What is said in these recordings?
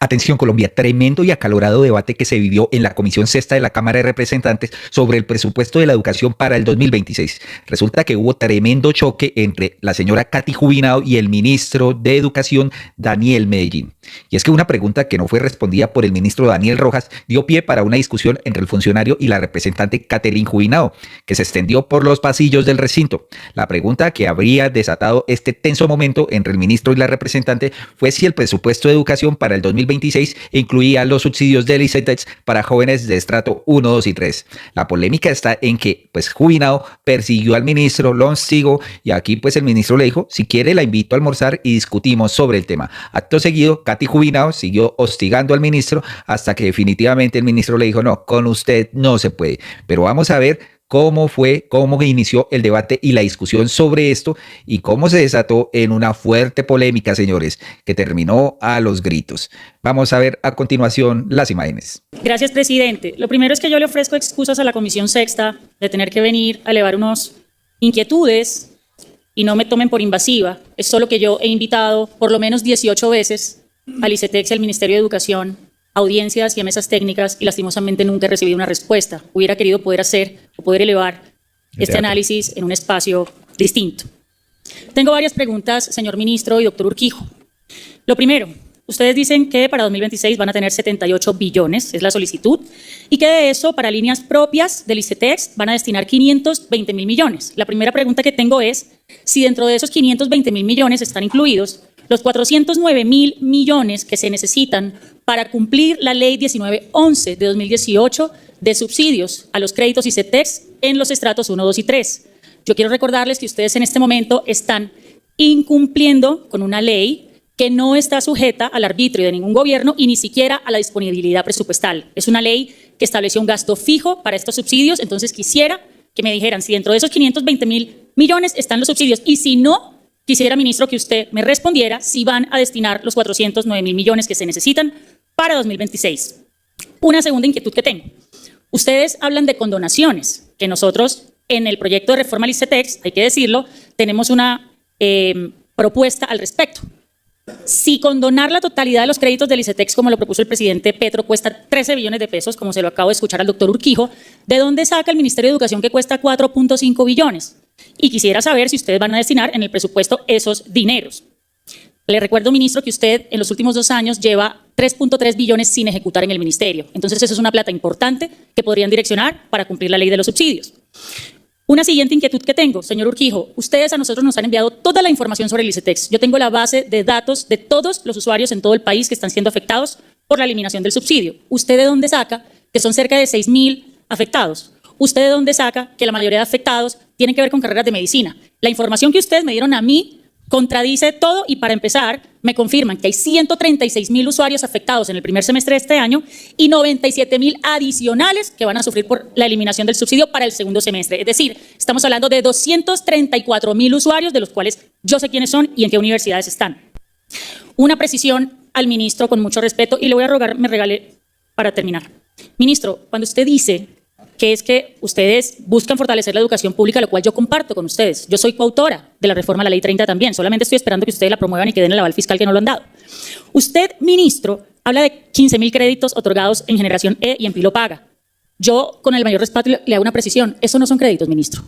Atención Colombia, tremendo y acalorado debate que se vivió en la Comisión Sexta de la Cámara de Representantes sobre el presupuesto de la educación para el 2026. Resulta que hubo tremendo choque entre la señora Katy Jubinado y el ministro de Educación, Daniel Medellín. Y es que una pregunta que no fue respondida por el ministro Daniel Rojas dio pie para una discusión entre el funcionario y la representante Catherine Jubinado, que se extendió por los pasillos del recinto. La pregunta que habría desatado este tenso momento entre el ministro y la representante fue si el presupuesto de educación para el 2026 incluía los subsidios del ICETEX para jóvenes de estrato 1, 2 y 3. La polémica está en que, Jubinado persiguió al ministro, lo hostigó y aquí el ministro le dijo, si quiere la invito a almorzar y discutimos sobre el tema. Acto seguido, Katy Jubinado siguió hostigando al ministro hasta que definitivamente el ministro le dijo, no, con usted no se puede. Pero vamos a ver cómo inició el debate y la discusión sobre esto y cómo se desató en una fuerte polémica, señores, que terminó a los gritos. Vamos a ver a continuación las imágenes. Gracias, presidente. Lo primero es que yo le ofrezco excusas a la Comisión Sexta de tener que venir a elevar unas inquietudes y no me tomen por invasiva. Es solo que yo he invitado por lo menos 18 veces al ICETEX y al Ministerio de Educación audiencias y a mesas técnicas y lastimosamente nunca he recibido una respuesta. Hubiera querido poder hacer o poder elevar este análisis en un espacio distinto. Tengo varias preguntas, señor ministro y doctor Urquijo. Lo primero, ustedes dicen que para 2026 van a tener 78 billones, es la solicitud, y que de eso para líneas propias del ICETEX van a destinar 520.000 millones. La primera pregunta que tengo es si dentro de esos 520.000 millones están incluidos los 409.000 millones que se necesitan para cumplir la ley 1911 de 2018 de subsidios a los créditos ICETEX en los estratos 1, 2 y 3. Yo quiero recordarles que ustedes en este momento están incumpliendo con una ley que no está sujeta al arbitrio de ningún gobierno y ni siquiera a la disponibilidad presupuestal. Es una ley que estableció un gasto fijo para estos subsidios, entonces quisiera que me dijeran si dentro de esos 520.000 millones están los subsidios y si no, quisiera, ministro, que usted me respondiera si van a destinar los 409.000 millones que se necesitan para 2026. Una segunda inquietud que tengo. Ustedes hablan de condonaciones, que nosotros en el proyecto de reforma al ICETEX, hay que decirlo, tenemos una propuesta al respecto. Si condonar la totalidad de los créditos del ICETEX, como lo propuso el presidente Petro, cuesta 13 billones de pesos, como se lo acabo de escuchar al doctor Urquijo, ¿de dónde saca el Ministerio de Educación que cuesta 4.5 billones? Y quisiera saber si ustedes van a destinar en el presupuesto esos dineros. Le recuerdo, ministro, que usted en los últimos 2 años lleva 3.3 billones sin ejecutar en el ministerio. Entonces, eso es una plata importante que podrían direccionar para cumplir la ley de los subsidios. Una siguiente inquietud que tengo, señor Urquijo. Ustedes a nosotros nos han enviado toda la información sobre el ICETEX. Yo tengo la base de datos de todos los usuarios en todo el país que están siendo afectados por la eliminación del subsidio. ¿Usted de dónde saca que son cerca de 6.000 afectados? ¿Usted de dónde saca que la mayoría de afectados tienen que ver con carreras de medicina? La información que ustedes me dieron a mí contradice todo y para empezar me confirman que hay 136.000 usuarios afectados en el primer semestre de este año y 97.000 adicionales que van a sufrir por la eliminación del subsidio para el segundo semestre. Es decir, estamos hablando de 234.000 usuarios, de los cuales yo sé quiénes son y en qué universidades están. Una precisión al ministro con mucho respeto y le voy a rogar me regale para terminar. Ministro, cuando usted dice que es que ustedes buscan fortalecer la educación pública, lo cual yo comparto con ustedes. Yo soy coautora de la reforma a la Ley 30 también, solamente estoy esperando que ustedes la promuevan y que den el aval fiscal que no lo han dado. Usted, ministro, habla de 15.000 créditos otorgados en Generación E y en Pilo Paga. Yo, con el mayor respeto, le hago una precisión. Eso no son créditos, ministro.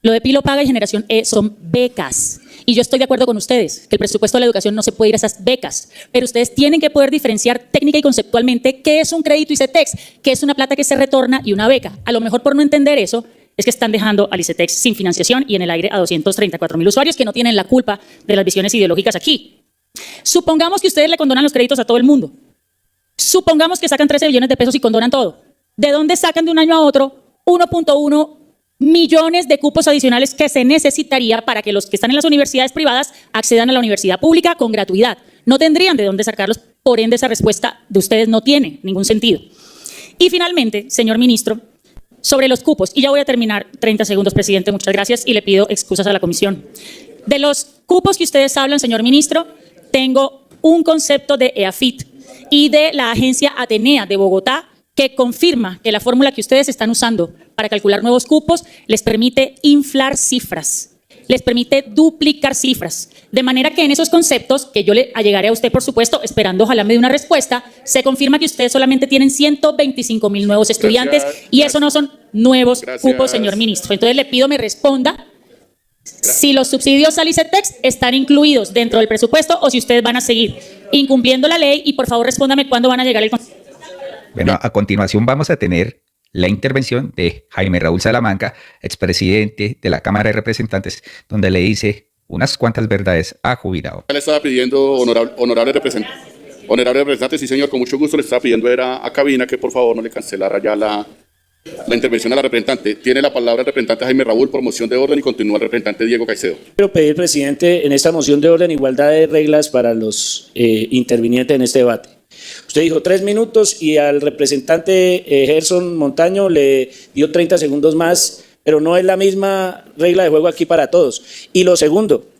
Lo de Pilo Paga y Generación E son becas. Y yo estoy de acuerdo con ustedes, que el presupuesto de la educación no se puede ir a esas becas, pero ustedes tienen que poder diferenciar técnica y conceptualmente qué es un crédito ICETEX, qué es una plata que se retorna y una beca. A lo mejor por no entender eso, es que están dejando al ICETEX sin financiación y en el aire a 234.000 usuarios que no tienen la culpa de las visiones ideológicas aquí. Supongamos que ustedes le condonan los créditos a todo el mundo. Supongamos que sacan 13 billones de pesos y condonan todo. ¿De dónde sacan de un año a otro 1.1 millones de cupos adicionales que se necesitaría para que los que están en las universidades privadas accedan a la universidad pública con gratuidad? No tendrían de dónde sacarlos, por ende esa respuesta de ustedes no tiene ningún sentido. Y finalmente, señor ministro, sobre los cupos, y ya voy a terminar, 30 segundos, presidente, muchas gracias, y le pido excusas a la comisión. De los cupos que ustedes hablan, señor ministro, tengo un concepto de EAFIT y de la agencia Atenea de Bogotá, que confirma que la fórmula que ustedes están usando para calcular nuevos cupos les permite inflar cifras, les permite duplicar cifras. De manera que en esos conceptos, que yo le allegaré a usted, por supuesto, esperando ojalá me dé una respuesta, se confirma que ustedes solamente tienen 125.000 nuevos estudiantes y eso no son nuevos cupos, señor ministro. Entonces le pido me responda si los subsidios al ICETEX están incluidos dentro del presupuesto o si ustedes van a seguir incumpliendo la ley y por favor respóndame cuándo van a llegar el... Bueno, a continuación vamos a tener la intervención de Jaime Raúl Salamanca, expresidente de la Cámara de Representantes, donde le dice unas cuantas verdades a jubilado. Le estaba pidiendo, honorable representante, sí señor, con mucho gusto le estaba pidiendo a cabina que por favor no le cancelara ya la intervención a la representante. Tiene la palabra el representante Jaime Raúl por moción de orden y continúa el representante Diego Caicedo. Quiero pedir, presidente, en esta moción de orden igualdad de reglas para los intervinientes en este debate. Usted dijo 3 minutos y al representante Gerson Montaño le dio 30 segundos más, pero no es la misma regla de juego aquí para todos. Y lo segundo,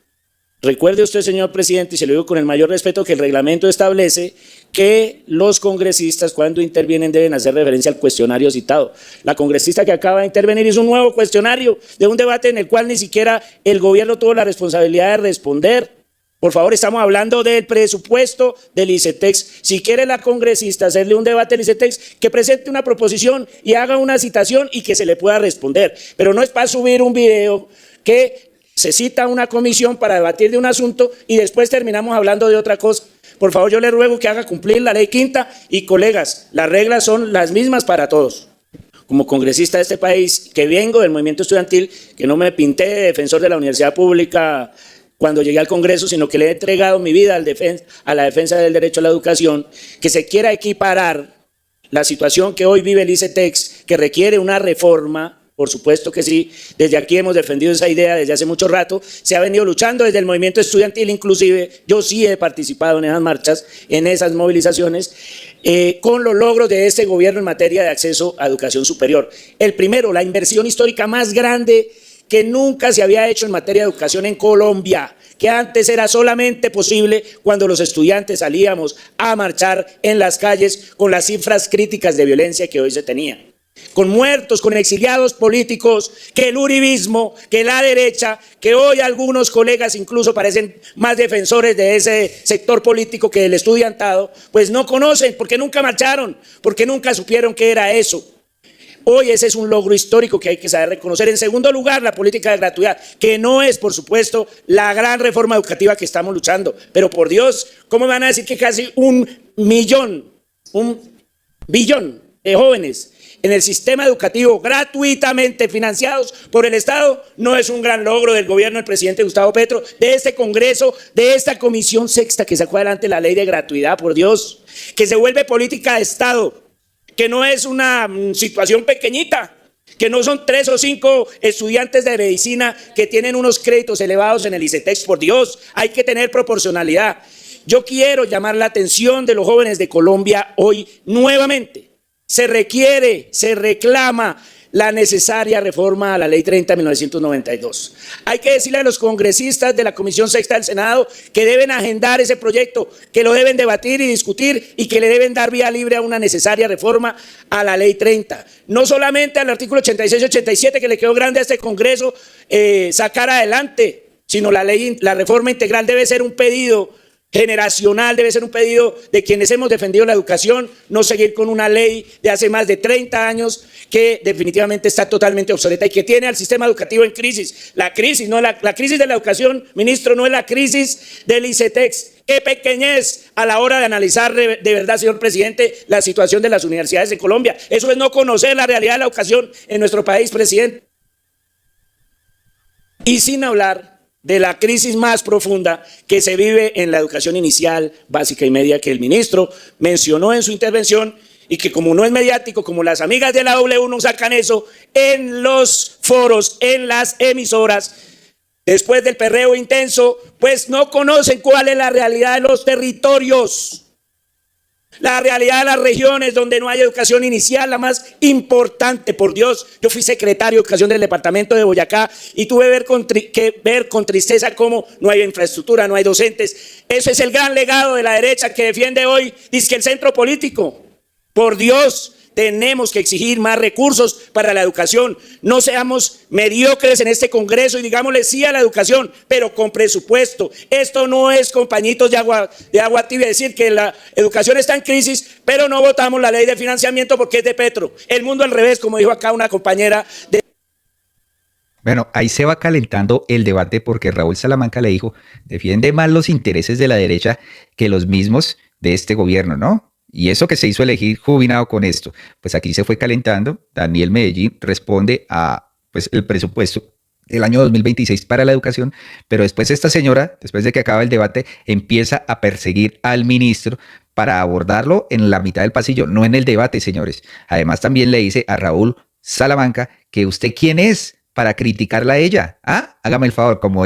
recuerde usted, señor presidente, y se lo digo con el mayor respeto, que el reglamento establece que los congresistas cuando intervienen deben hacer referencia al cuestionario citado. La congresista que acaba de intervenir hizo un nuevo cuestionario de un debate en el cual ni siquiera el gobierno tuvo la responsabilidad de responder. Por favor, estamos hablando del presupuesto del ICETEX. Si quiere la congresista hacerle un debate al ICETEX, que presente una proposición y haga una citación y que se le pueda responder. Pero no es para subir un video que se cita a una comisión para debatir de un asunto y después terminamos hablando de otra cosa. Por favor, yo le ruego que haga cumplir la ley quinta y, colegas, las reglas son las mismas para todos. Como congresista de este país, que vengo del movimiento estudiantil, que no me pinté de defensor de la universidad pública cuando llegué al Congreso, sino que le he entregado mi vida a la defensa del derecho a la educación, que se quiera equiparar la situación que hoy vive el ICETEX, que requiere una reforma, por supuesto que sí, desde aquí hemos defendido esa idea desde hace mucho rato, se ha venido luchando desde el movimiento estudiantil, inclusive yo sí he participado en esas marchas, en esas movilizaciones, con los logros de este gobierno en materia de acceso a educación superior. El primero, la inversión histórica más grande que nunca se había hecho en materia de educación en Colombia, que antes era solamente posible cuando los estudiantes salíamos a marchar en las calles con las cifras críticas de violencia que hoy se tenían. Con muertos, con exiliados políticos, que el uribismo, que la derecha, que hoy algunos colegas incluso parecen más defensores de ese sector político que el estudiantado, pues no conocen, porque nunca marcharon, porque nunca supieron qué era eso. Hoy ese es un logro histórico que hay que saber reconocer. En segundo lugar, la política de gratuidad, que no es, por supuesto, la gran reforma educativa que estamos luchando. Pero por Dios, ¿cómo me van a decir que casi 1 billón de jóvenes en el sistema educativo gratuitamente financiados por el Estado no es un gran logro del gobierno del presidente Gustavo Petro, de este Congreso, de esta Comisión Sexta que sacó adelante la ley de gratuidad, por Dios, que se vuelve política de Estado, que no es una situación pequeñita, que no son 3 o 5 estudiantes de medicina que tienen unos créditos elevados en el ICETEX, por Dios, hay que tener proporcionalidad. Yo quiero llamar la atención de los jóvenes de Colombia hoy nuevamente. Se requiere, se reclama la necesaria reforma a la Ley 30 de 1992. Hay que decirle a los congresistas de la Comisión Sexta del Senado que deben agendar ese proyecto, que lo deben debatir y discutir y que le deben dar vía libre a una necesaria reforma a la Ley 30. No solamente al artículo 86 y 87 que le quedó grande a este Congreso sacar adelante, sino la reforma integral debe ser un pedido generacional, debe ser un pedido de quienes hemos defendido la educación, no seguir con una ley de hace más de 30 años que definitivamente está totalmente obsoleta y que tiene al sistema educativo en crisis. La crisis, no la crisis de la educación, ministro, no es la crisis del ICETEX. Qué pequeñez a la hora de analizar de verdad, señor presidente, la situación de las universidades en Colombia. Eso es no conocer la realidad de la educación en nuestro país, presidente. Y sin hablar de la crisis más profunda que se vive en la educación inicial, básica y media, que el ministro mencionó en su intervención y que como no es mediático, como las amigas de la W no sacan eso en los foros, en las emisoras, después del perreo intenso, pues no conocen cuál es la realidad de los territorios. La realidad de las regiones donde no hay educación inicial, la más importante, por Dios. Yo fui secretario de educación del departamento de Boyacá y tuve que ver con tristeza cómo no hay infraestructura, no hay docentes. Eso es el gran legado de la derecha que defiende hoy, dice que el centro político. Por Dios, tenemos que exigir más recursos para la educación. No seamos mediocres en este Congreso y digámosle sí a la educación, pero con presupuesto. Esto no es con pañitos de agua tibia, decir que la educación está en crisis, pero no votamos la ley de financiamiento porque es de Petro. El mundo al revés, como dijo acá una compañera de... Bueno, ahí se va calentando el debate porque Raúl Salamanca le dijo, defiende más los intereses de la derecha que los mismos de este gobierno, ¿no? Y eso que se hizo elegir Jubinado con esto. Pues aquí se fue calentando. Daniel Medellín responde a pues, el presupuesto del año 2026 para la educación, pero después esta señora, después de que acaba el debate, empieza a perseguir al ministro para abordarlo en la mitad del pasillo, no en el debate, señores. Además también le dice a Raúl Salamanca que usted quién es para criticarla a ella. Ah, hágame el favor, como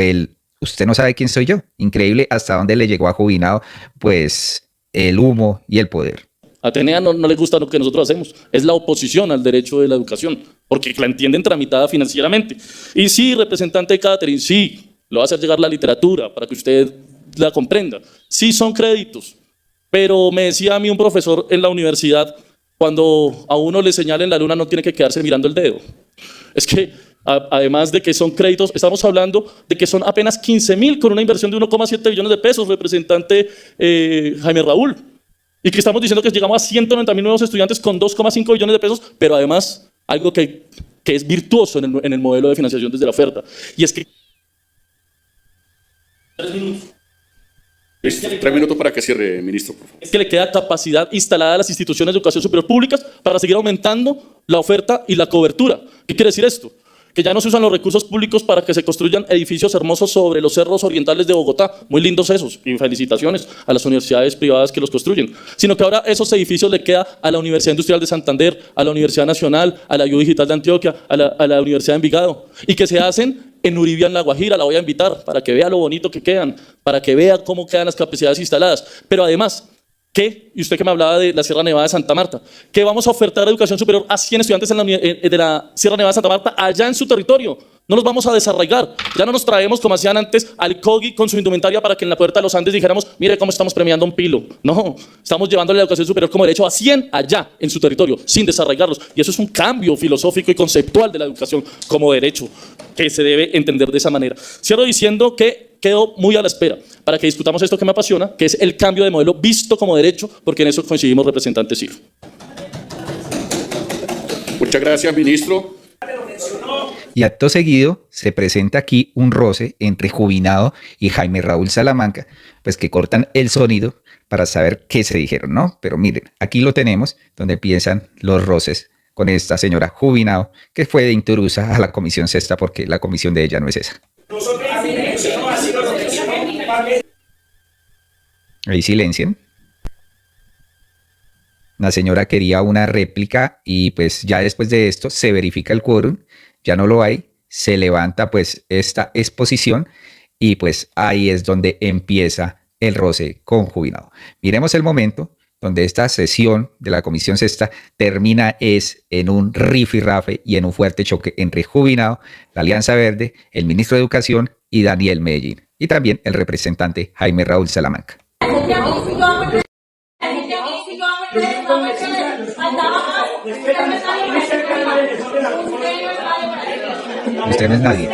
usted no sabe quién soy yo. Increíble hasta dónde le llegó a Jubinado, pues, el humo y el poder. A Atenea no le gusta lo que nosotros hacemos, es la oposición al derecho de la educación, porque la entienden tramitada financieramente. Y sí, representante Catherine, sí, le va a hacer llegar la literatura para que usted la comprenda. Sí son créditos, pero me decía a mí un profesor en la universidad, cuando a uno le señalen la luna no tiene que quedarse mirando el dedo. Es que además de que son créditos, estamos hablando de que son apenas 15.000 con una inversión de 1,7 billones de pesos, representante Jaime Raúl. Y que estamos diciendo que llegamos a 190.000 nuevos estudiantes con 2,5 billones de pesos, pero además algo que es virtuoso en el modelo de financiación desde la oferta. Y es que... 3 minutos. 3 minutos para que cierre, ministro, por favor. Es que le queda capacidad instalada a las instituciones de educación superior públicas para seguir aumentando la oferta y la cobertura. ¿Qué quiere decir esto? Que ya no se usan los recursos públicos para que se construyan edificios hermosos sobre los cerros orientales de Bogotá, muy lindos esos, y felicitaciones a las universidades privadas que los construyen, sino que ahora esos edificios le queda a la Universidad Industrial de Santander, a la Universidad Nacional, a la U Digital de Antioquia, a la Universidad de Envigado, y que se hacen en Uribia, en La Guajira. La voy a invitar para que vea lo bonito que quedan, para que vea cómo quedan las capacidades instaladas, pero además... y usted que me hablaba de la Sierra Nevada de Santa Marta, que vamos a ofertar educación superior a 100 estudiantes de la Sierra Nevada de Santa Marta allá en su territorio. No los vamos a desarraigar. Ya no nos traemos, como hacían antes, al COGI con su indumentaria para que en la puerta de los Andes dijéramos, mire cómo estamos premiando a un pilo. No, estamos llevando la educación superior como derecho a 100 allá en su territorio, sin desarraigarlos. Y eso es un cambio filosófico y conceptual de la educación como derecho, que se debe entender de esa manera. Cierro diciendo que quedo muy a la espera para que discutamos esto que me apasiona, que es el cambio de modelo visto como derecho, porque en eso coincidimos, representante Ciro. Muchas gracias, ministro. Y acto seguido se presenta aquí un roce entre Jubinado y Jaime Raúl Salamanca, pues que cortan el sonido para saber qué se dijeron, ¿no? Pero miren, aquí lo tenemos, donde empiezan los roces con esta señora Jubinado, que fue de intrusa a la comisión sexta, porque la comisión de ella no es esa. Ahí silencien. La señora quería una réplica y pues ya después de esto se verifica el quórum, ya no lo hay, se levanta pues esta exposición y pues ahí es donde empieza el roce con Jubinado. Miremos el momento donde esta sesión de la comisión sexta termina es en un rifirrafe y en un fuerte choque entre Jubinado, la Alianza Verde, el ministro de Educación y Daniel Medellín, y también el representante Jaime Raúl Salamanca. Usted no es nadie.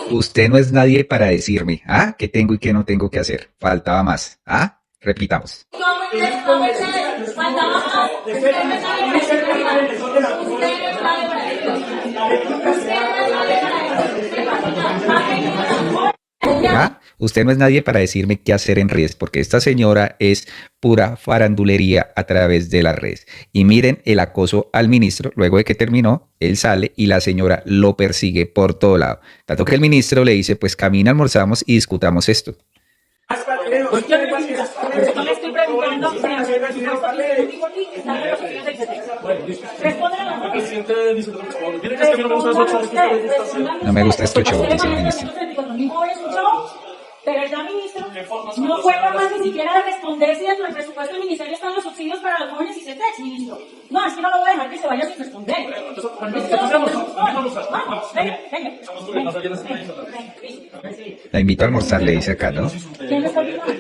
Usted no es nadie para decirme, qué tengo y qué no tengo que hacer. Faltaba más. Repitamos. Usted no es nadie para decirme qué hacer en redes, porque esta señora es pura farandulería a través de las redes. Y miren el acoso al ministro, luego de que terminó, él sale y la señora lo persigue por todo lado. Tanto que el ministro le dice, pues camina, almorzamos y discutamos esto. No me gusta esto, show, dice el ministro. De verdad, ministro, no fue capaz ni siquiera de responder si dentro del presupuesto del ministerio están los subsidios para los jóvenes y CETEX, ministro. No, es que no lo voy a dejar que se vaya sin responder. La invito a almorzar, le dice acá, ¿no? ¿Quién me está invitando?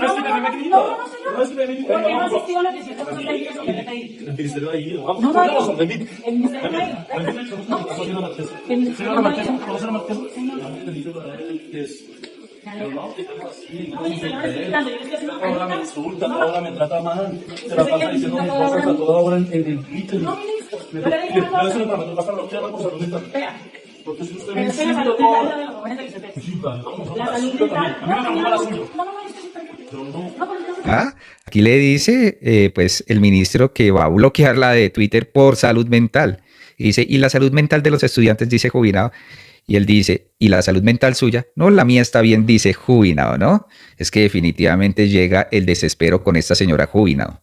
No, señor. ¿Por qué no asistió a los 18 días que le pedí? El ministerio de ahí, vamos, No, vamos, no, el ministerio de ahí. El ministerio de ahí. Ahora me insulta, ahora me trata mal, se la pasa diciendo mis cosas a toda hora en el Twitter. No, ministro, yo le dije una Pero eso cosa. no me pasa lo que haga por salud mental. Vea, Porque si usted me pero es que la insulta, salud mental es la de los jóvenes del ICETEX. La salud mental. a mí me preocupa la suya. No, esto es importante. No, pero no. Ah, aquí le dice pues el ministro que va a bloquear la de Twitter por salud mental. Y dice, ¿y la salud mental de los estudiantes? Dice Jubinado. Y él dice, ¿y la salud mental suya? No, la mía está bien, dice Jubinado, ¿no? Es que definitivamente llega el desespero con esta señora Jubinado.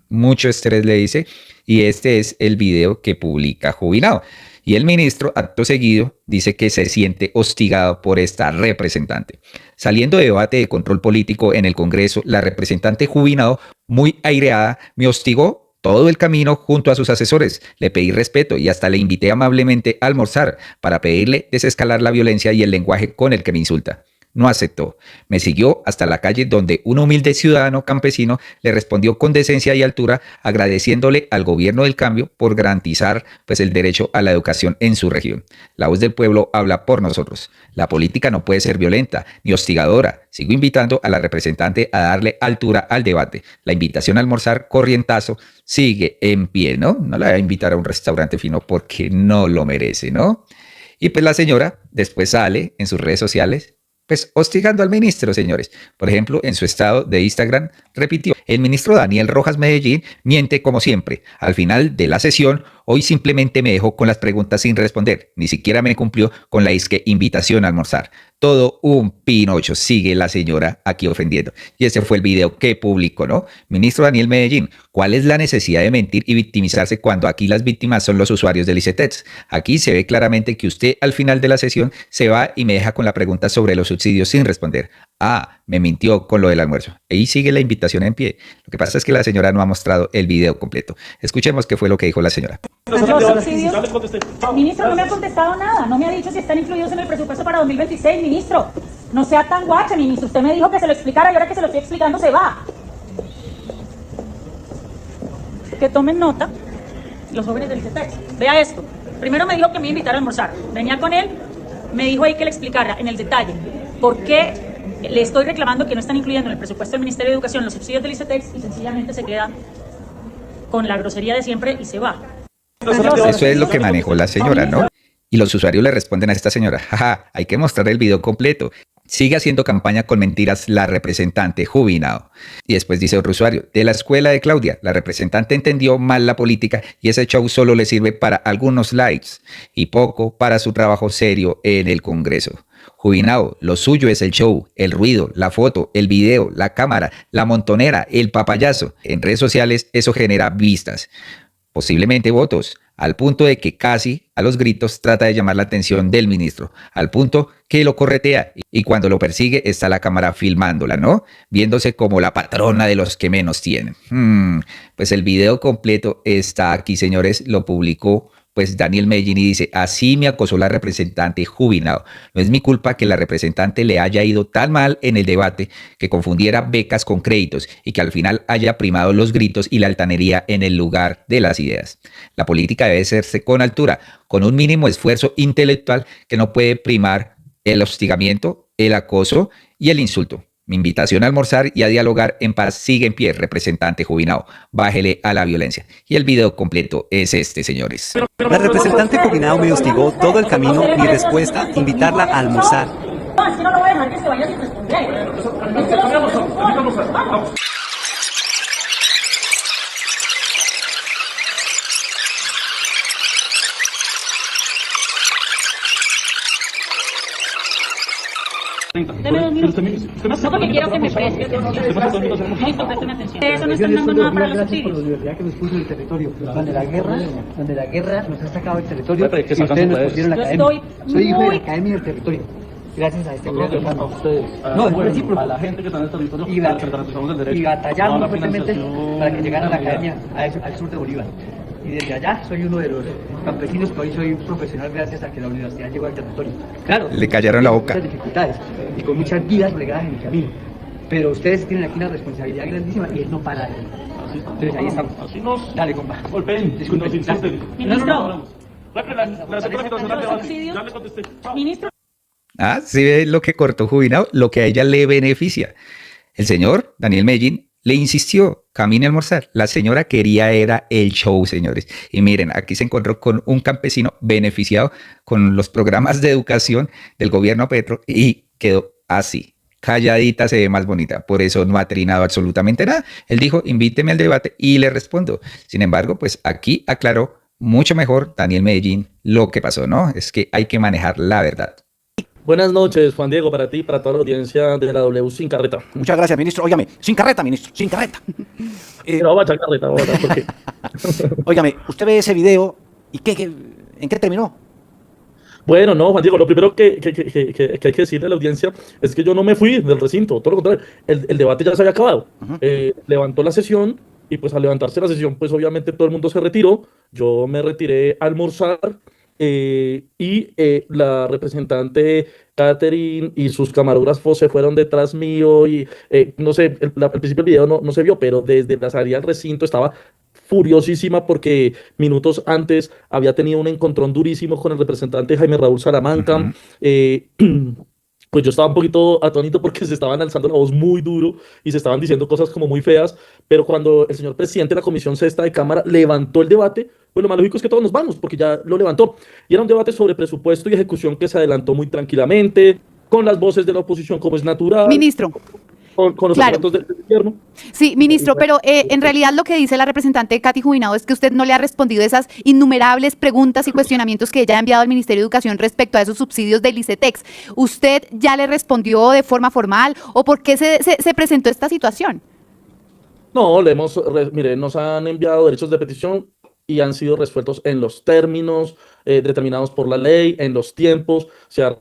Mucho estrés le dice, y este es el video que publica Jubinado. Y el ministro, acto seguido, dice que se siente hostigado por esta representante. Saliendo de debate de control político en el Congreso, la representante Jubinado, muy aireada, me hostigó todo el camino junto a sus asesores. Le pedí respeto y hasta le invité amablemente a almorzar para pedirle desescalar la violencia y el lenguaje con el que me insulta. No aceptó. Me siguió hasta la calle donde un humilde ciudadano campesino le respondió con decencia y altura agradeciéndole al gobierno del cambio por garantizar pues el derecho a la educación en su región. La voz del pueblo habla por nosotros. La política no puede ser violenta ni hostigadora. Sigo invitando a la representante a darle altura al debate. La invitación a almorzar corrientazo sigue en pie, ¿no? No la voy a invitar a un restaurante fino porque no lo merece, ¿no? Y pues la señora después sale en sus redes sociales pues hostigando al ministro, señores. Por ejemplo, en su estado de Instagram repitió, el ministro Daniel Rojas Medellín miente como siempre. Al final de la sesión, hoy simplemente me dejó con las preguntas sin responder. Ni siquiera me cumplió con la disque invitación a almorzar. Todo un pinocho, sigue la señora aquí ofendiendo. Y ese fue el video que publicó, ¿no? Ministro Daniel Medellín, ¿cuál es la necesidad de mentir y victimizarse cuando aquí las víctimas son los usuarios del ICETEX? Aquí se ve claramente que usted al final de la sesión se va y me deja con la pregunta sobre los subsidios sin responder. Ah, me mintió con lo del almuerzo. Ahí sigue la invitación en pie. Lo que pasa es que la señora no ha mostrado el video completo. Escuchemos qué fue lo que dijo la señora. Los subsidios. Ministro, no me ha contestado nada. No me ha dicho si están incluidos en el presupuesto para 2026, ministro. No sea tan guacha, ministro. Usted me dijo que se lo explicara y ahora que se lo estoy explicando se va. Que tomen nota los jóvenes del ICETEX. Vea esto. Primero me dijo que me iba a invitar a almorzar. Venía con él, me dijo ahí que le explicara en el detalle por qué le estoy reclamando que no están incluyendo en el presupuesto del Ministerio de Educación los subsidios del ICETEX y sencillamente se queda con la grosería de siempre y se va. Eso es lo que manejó la señora, ¿no? Y los usuarios le responden a esta señora, jaja, hay que mostrar el video completo. Sigue haciendo campaña con mentiras la representante Jubinado. Y después dice otro usuario, de la escuela de Claudia, la representante entendió mal la política y ese show solo le sirve para algunos likes y poco para su trabajo serio en el Congreso. Jubinado, lo suyo es el show, el ruido, la foto, el video, la cámara, la montonera, el papayazo. En redes sociales eso genera vistas, posiblemente votos, al punto de que casi a los gritos trata de llamar la atención del ministro, al punto que lo corretea y cuando lo persigue está la cámara filmándola, ¿no? Viéndose como la patrona de los que menos tienen. Pues el video completo está aquí, señores, lo publicó pues Daniel Medellín y dice, así me acosó la representante Jubinado. No es mi culpa que la representante le haya ido tan mal en el debate que confundiera becas con créditos y que al final haya primado los gritos y la altanería en el lugar de las ideas. La política debe hacerse con altura, con un mínimo esfuerzo intelectual que no puede primar el hostigamiento, el acoso y el insulto. Mi invitación a almorzar y a dialogar en paz sigue en pie, representante Jubinado. Bájele a la violencia. Y el video completo es este, señores. La representante Jubinado me hostigó todo el camino. Mi respuesta, invitarla a almorzar. No, es que no lo voy a dejar que se vaya sin responder. Vamos. Deme 2 minutos. No, porque quiero que me preste. Listo, présteme atención. Eso no están dando nada para los subsidios. Por la universidad que nos puso en el territorio, donde la guerra nos ha sacado del territorio Pero y es que sacan ustedes nos sus pusieron la Yo academia. estoy Soy hijo de muy- la academia del territorio. Gracias a este A gobierno. ustedes, No, es bueno, recíproco. a la gente que está en el territorio, Y, para que garantizamos el derecho. y batallamos No a la fuertemente financiación para que llegara la familiar. academia al sur de Bolívar. Y desde allá soy uno de los campesinos que hoy soy profesional gracias a que la universidad llegó al territorio. Claro. Le callaron la boca. Muchas dificultades y con muchas vidas plegadas en el camino. Pero ustedes tienen aquí una responsabilidad grandísima y es no parar. Entonces ahí estamos. Así nos Dale, compa. golpeen, Disculpe. nos insisten. Ministro. La segunda situación Subsidio. ya le contesté. Ministro. Ah, sí ve lo que cortó Juvenal, lo que a ella le beneficia. El señor Daniel Medellín le insistió, camine a almorzar. La señora quería era el show, señores. Y miren, aquí se encontró con un campesino beneficiado con los programas de educación del gobierno Petro y quedó así. Calladita se ve más bonita, por eso no ha trinado absolutamente nada. Él dijo, invíteme al debate y le respondo. Sin embargo, pues aquí aclaró mucho mejor Daniel Medellín lo que pasó, ¿no? Es que hay que manejar la verdad. Buenas noches, Juan Diego, para ti y para toda la audiencia de la W Sin Carreta. Muchas gracias, ministro. Óigame, sin carreta, ministro, sin carreta. No va a echar carreta ahora, porque... Óigame, usted ve ese video y ¿en qué terminó? Bueno, no, Juan Diego, lo primero que hay que decirle a la audiencia es que yo no me fui del recinto, todo lo contrario, el debate ya se había acabado. Levantó la sesión y pues al levantarse la sesión, pues obviamente todo el mundo se retiró, yo me retiré a almorzar y la representante Catherine y sus camarógrafos se fueron detrás mío y no sé, al principio del video no se vio, pero desde la salida del recinto estaba furiosísima porque minutos antes había tenido un encontrón durísimo con el representante Jaime Raúl Salamanca. Pues yo estaba un poquito atónito porque se estaban alzando la voz muy duro y se estaban diciendo cosas como muy feas, pero cuando el señor presidente de la Comisión Sexta de Cámara levantó el debate, pues lo más lógico es que todos nos vamos, porque ya lo levantó. Y era un debate sobre presupuesto y ejecución que se adelantó muy tranquilamente, con las voces de la oposición como es natural. Ministro. Con los Claro. asuntos del gobierno. Sí, ministro, pero en realidad lo que dice la representante Katy Jubinado es que usted no le ha respondido esas innumerables preguntas y cuestionamientos que ella ha enviado al Ministerio de Educación respecto a esos subsidios del ICETEX. ¿Usted ya le respondió de forma formal o por qué se presentó esta situación? No, mire, nos han enviado derechos de petición y han sido resueltos en los términos determinados por la ley, en los tiempos, se ha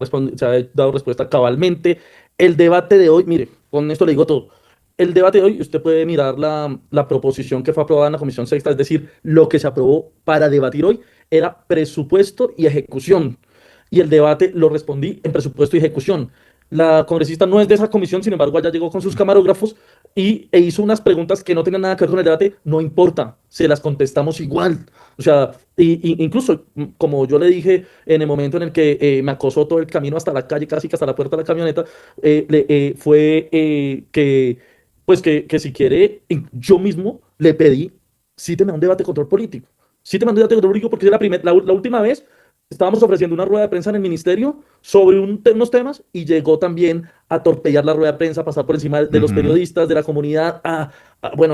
dado respuesta cabalmente. El debate de hoy, mire, con esto le digo todo. El debate de hoy, usted puede mirar la proposición que fue aprobada en la Comisión Sexta, es decir, lo que se aprobó para debatir hoy era presupuesto y ejecución. Y el debate lo respondí en presupuesto y ejecución. La congresista no es de esa comisión, sin embargo, allá llegó con sus camarógrafos e hizo unas preguntas que no tenían nada que ver con el debate. No importa, se las contestamos igual. O sea, incluso, como yo le dije en el momento en el que me acosó todo el camino hasta la calle, casi que hasta la puerta de la camioneta, fue que si quiere, yo mismo le pedí, cíteme a un debate de control político. Cíteme a un debate de control político porque es la última vez. Estábamos ofreciendo una rueda de prensa en el ministerio sobre unos temas y llegó también a atropellar la rueda de prensa, a pasar por encima de los periodistas, de la comunidad, a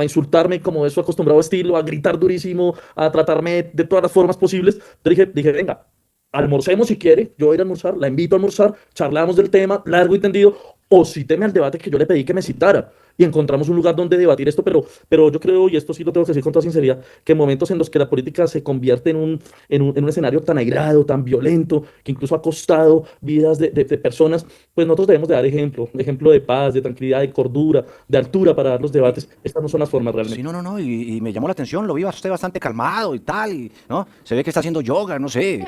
insultarme como es su acostumbrado estilo, a gritar durísimo, a tratarme de todas las formas posibles. Entonces dije, venga, almorcemos si quiere, yo voy a ir a almorzar, la invito a almorzar, charlamos del tema, largo y tendido, o cíteme al debate que yo le pedí que me citara. Y encontramos un lugar donde debatir esto, pero yo creo, y esto sí lo tengo que decir con toda sinceridad, que en momentos en los que la política se convierte en un escenario tan airado, tan violento, que incluso ha costado vidas de personas, pues nosotros debemos de dar ejemplo de paz, de tranquilidad, de cordura, de altura para dar los debates. Estas no son las formas realmente. Sí, no, y me llamó la atención, lo vi a usted bastante calmado y tal, ¿no? Se ve que está haciendo yoga, no sé.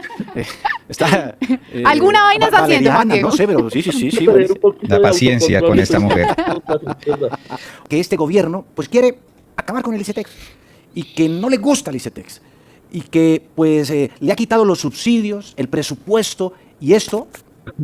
Está... ¿Alguna vaina está haciendo, Juan Diego? No sé, pero sí. La paciencia con esta mujer. Que este gobierno pues quiere acabar con el ICETEX y que no le gusta el ICETEX y que pues le ha quitado los subsidios, el presupuesto y esto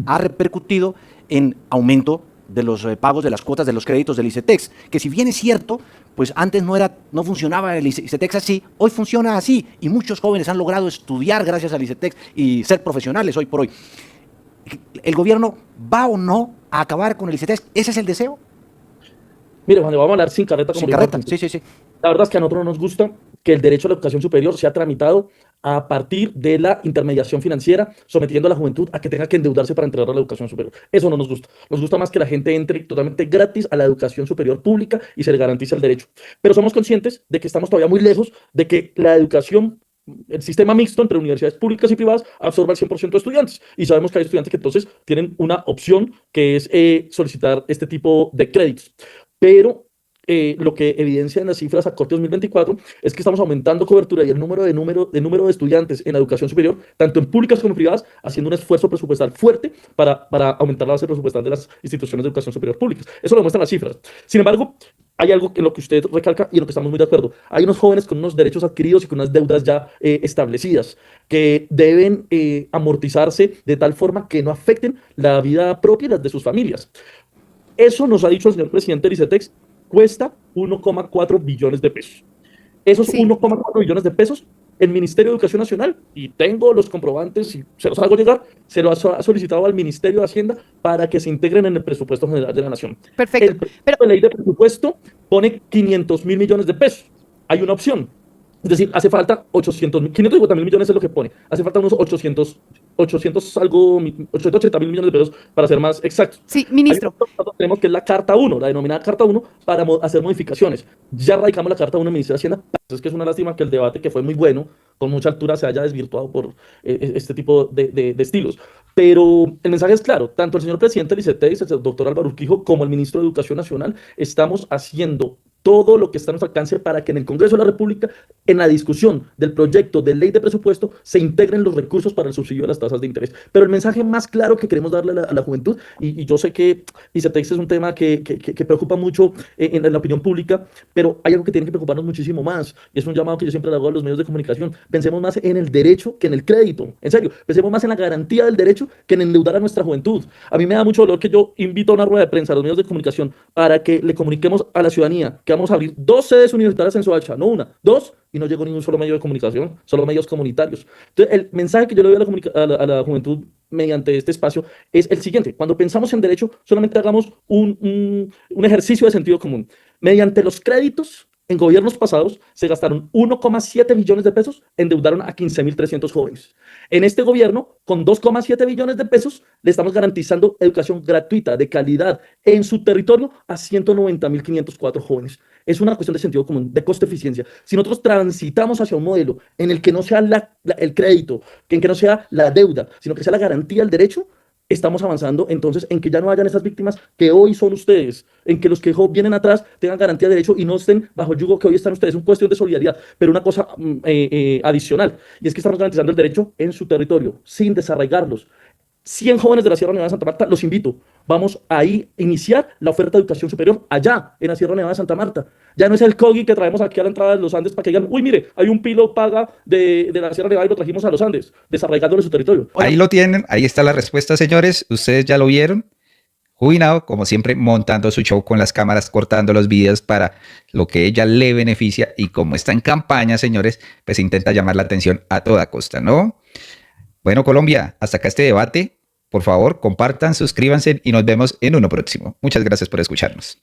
ha repercutido en aumento de los pagos de las cuotas de los créditos del ICETEX, que si bien es cierto, pues antes no funcionaba el ICETEX así, hoy funciona así y muchos jóvenes han logrado estudiar gracias al ICETEX y ser profesionales hoy por hoy. ¿El gobierno va o no a acabar con el ICETEX? ¿Ese es el deseo? Mire, Juan, vamos a hablar sin carreta. Sin carreta, sí. La verdad es que a nosotros no nos gusta que el derecho a la educación superior sea tramitado a partir de la intermediación financiera, sometiendo a la juventud a que tenga que endeudarse para entrar a la educación superior. Eso no nos gusta. Nos gusta más que la gente entre totalmente gratis a la educación superior pública y se le garantice el derecho. Pero somos conscientes de que estamos todavía muy lejos de que la educación, el sistema mixto entre universidades públicas y privadas absorba el 100% de estudiantes. Y sabemos que hay estudiantes que entonces tienen una opción que es solicitar este tipo de créditos. Pero lo que evidencian las cifras a corte 2024 es que estamos aumentando cobertura y el número de estudiantes en la educación superior, tanto en públicas como en privadas, haciendo un esfuerzo presupuestal fuerte para aumentar la base presupuestal de las instituciones de educación superior públicas. Eso lo demuestran las cifras. Sin embargo, hay algo en lo que usted recalca y en lo que estamos muy de acuerdo. Hay unos jóvenes con unos derechos adquiridos y con unas deudas ya establecidas que deben amortizarse de tal forma que no afecten la vida propia y las de sus familias. Eso nos ha dicho el señor presidente del ICETEX, cuesta 1,4 billones de pesos. Esos Sí. 1,4 billones de pesos, el Ministerio de Educación Nacional, y tengo los comprobantes y se los hago llegar, se lo ha solicitado al Ministerio de Hacienda para que se integren en el presupuesto general de la Nación. Perfecto. El proyecto de ley de presupuesto pone 500.000 millones de pesos. Hay una opción. Es decir, hace falta 550.000 millones es lo que pone. Hace falta unos 880.000 millones de pesos para ser más exactos. Sí, ministro. Hay una opción que tenemos que es la Carta 1, la denominada Carta 1, para hacer modificaciones. Ya radicamos la Carta 1 en el Ministerio de Hacienda. Es que es una lástima que el debate, que fue muy bueno, con mucha altura, se haya desvirtuado por este tipo de estilos. Pero el mensaje es claro, tanto el señor presidente del ICETEX, el doctor Álvaro Urquijo, como el ministro de Educación Nacional, estamos haciendo todo lo que está a nuestro alcance para que en el Congreso de la República, en la discusión del proyecto de ley de presupuesto, se integren los recursos para el subsidio de las tasas de interés. Pero el mensaje más claro que queremos darle a la juventud, y yo sé que ICETEX es un tema que preocupa mucho en la opinión pública, pero hay algo que tiene que preocuparnos muchísimo más, y es un llamado que yo siempre le hago a los medios de comunicación. Pensemos más en el derecho que en el crédito. En serio, pensemos más en la garantía del derecho que en endeudar a nuestra juventud. A mí me da mucho dolor que yo invito a una rueda de prensa a los medios de comunicación para que le comuniquemos a la ciudadanía que vamos a abrir 2 sedes universitarias en Soacha, no una, 2, y no llegó ningún solo medio de comunicación, solo medios comunitarios. Entonces, el mensaje que yo le doy a la juventud mediante este espacio es el siguiente: cuando pensamos en derecho, solamente hagamos un ejercicio de sentido común. Mediante los créditos, en gobiernos pasados se gastaron 1,7 billones de pesos, endeudaron a 15.300 jóvenes. En este gobierno, con 2,7 billones de pesos, le estamos garantizando educación gratuita, de calidad, en su territorio a 190.504 jóvenes. Es una cuestión de sentido común, de costo-eficiencia. Si nosotros transitamos hacia un modelo en el que no sea el crédito, en que no sea la deuda, sino que sea la garantía del derecho, estamos avanzando entonces en que ya no hayan esas víctimas que hoy son ustedes, en que los que vienen atrás tengan garantía de derecho y no estén bajo el yugo que hoy están ustedes. Es una cuestión de solidaridad, pero una cosa adicional, y es que estamos garantizando el derecho en su territorio, sin desarraigarlos. 100 jóvenes de la Sierra Nevada de Santa Marta, los invito. Vamos a iniciar la oferta de educación superior allá, en la Sierra Nevada de Santa Marta. Ya no es el COGI que traemos aquí a la entrada de los Andes para que digan, uy, mire, hay un pilo paga de la Sierra Nevada y lo trajimos a los Andes, desarraigándole su territorio. Ahí lo tienen, ahí está la respuesta, señores. Ustedes ya lo vieron. Juinao, como siempre, montando su show con las cámaras, cortando los videos para lo que ella le beneficia, y como está en campaña, señores, pues intenta llamar la atención a toda costa, ¿no? Bueno, Colombia, hasta acá este debate. Por favor, compartan, suscríbanse y nos vemos en uno próximo. Muchas gracias por escucharnos.